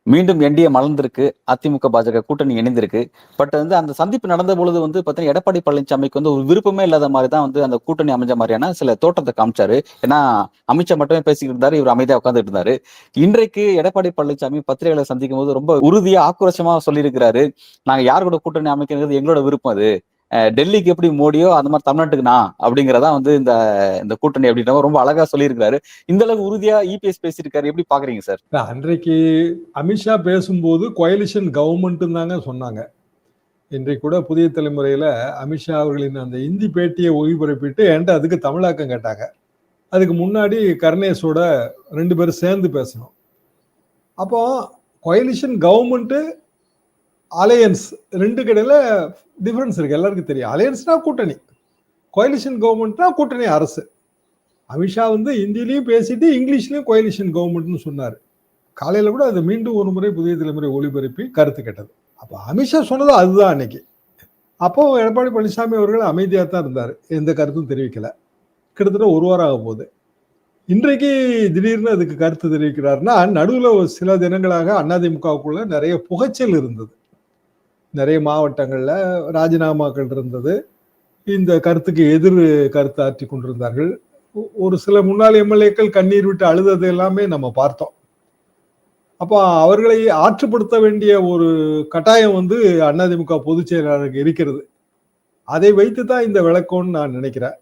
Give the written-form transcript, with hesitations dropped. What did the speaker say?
மீண்டும் என்டிஏ மலர்ந்திருக்கு. அதிமுக, பாஜக கூட்டணி இணைந்திருக்கு. பட் அந்த சந்திப்பு நடந்த பொழுது பார்த்தீங்கன்னா, எடப்பாடி பழனிசாமிக்கு ஒரு விருப்பமே இல்லாத மாரி தான் அந்த கூட்டணி அமைஞ்ச மாரியான சில தோற்றத்த காமிச்சாரு. ஏன்னா, அமித்ஷா மட்டுமே பேசிக்கிட்டு இருந்தாரு. இவரு அமைதியா உட்கார்ந்துட்டு இருந்தாரு. இன்றைக்கு எடப்பாடி பழனிசாமி பத்திரிகையாளரை சந்திக்கும்போது ரொம்ப உறுதியா, ஆக்ரோஷமா சொல்லியிருக்கிறாரு. நாங்க யார் கூட கூட்டணி அமைக்கிறது எங்களோட விருப்பம் அது. டெல்லிக்கு எப்படி மோடியோ அந்த மாதிரி தமிழ்நாட்டுக்கு நான் அப்படிங்கறதா இந்த இந்த கூட்டணி அப்படின்ற ரொம்ப அழகா சொல்லியிருக்காரு. இந்த அளவுக்கு உறுதியா இபிஎஸ் பேசியிருக்காரு. எப்படி பாக்குறீங்க சார்? அன்றைக்கு அமித்ஷா பேசும்போது கோயலிஷன் கவர்மெண்ட் தாங்க சொன்னாங்க. இன்றைக்கு கூட புதிய தலைமுறையில அமித்ஷா அவர்களின் அந்த இந்தி பேட்டியை ஒளிபரப்பிட்டு என்கிட்ட அதுக்கு தமிழாக்கம் கேட்டாங்க. அதுக்கு முன்னாடி கருணேஷோட 2 பேரும் சேர்ந்து பேசணும். அப்போ கோயலிஷன் கவர்மெண்ட், அலையன்ஸ் 2 கடையில டிஃபரன்ஸ் இருக்கு. எல்லாருக்கும் தெரியும். அலையன்ஸ்னா கூட்டணி, கோயலிஷன் கவர்மெண்ட்னா கூட்டணி அரசு. அமித்ஷா இந்தியிலையும் பேசிட்டு இங்கிலீஷ்லயும் கோயலிஷன் கவர்மெண்ட்னு சொன்னாரு. காலையில கூட அதை மீண்டும் ஒரு முறை புதிய தலைமுறை ஒளிபரப்பி கருத்து கேட்டது. அப்ப அமித்ஷா சொன்னது அதுதான் அன்னைக்கு. அப்போ எடப்பாடி பழனிசாமி அவர்கள் அமைதியா தான் இருந்தார், எந்த கருத்தும் தெரிவிக்கல. கிட்டத்தட்ட 1 வாரம் ஆக போகுது. இன்றைக்கு திடீர்னு அதுக்கு கருத்து தெரிவிக்கிறாருன்னா, நடுவுல சில தினங்களாக அதிமுகவுக்குள்ள நிறைய புகைச்சல் இருந்தது. நிறைய மாவட்டங்கள்ல ராஜினாமாக்கள் இருந்தது. இந்த கருத்துக்கு எதிர் கருத்து ஆற்றி கொண்டிருந்தார்கள். ஒரு சில முன்னாள் எம்எல்ஏக்கள் கண்ணீர் விட்டு அழுதது எல்லாமே நம்ம பார்த்தோம். அப்போ அவர்களை ஆற்றுப்படுத்த வேண்டிய ஒரு கட்டாயம் அதிமுக பொதுச் செயலாளருக்கு இருக்கிறது. அதை வைத்து தான் இந்த விளக்கம்னு நான் நினைக்கிறேன்.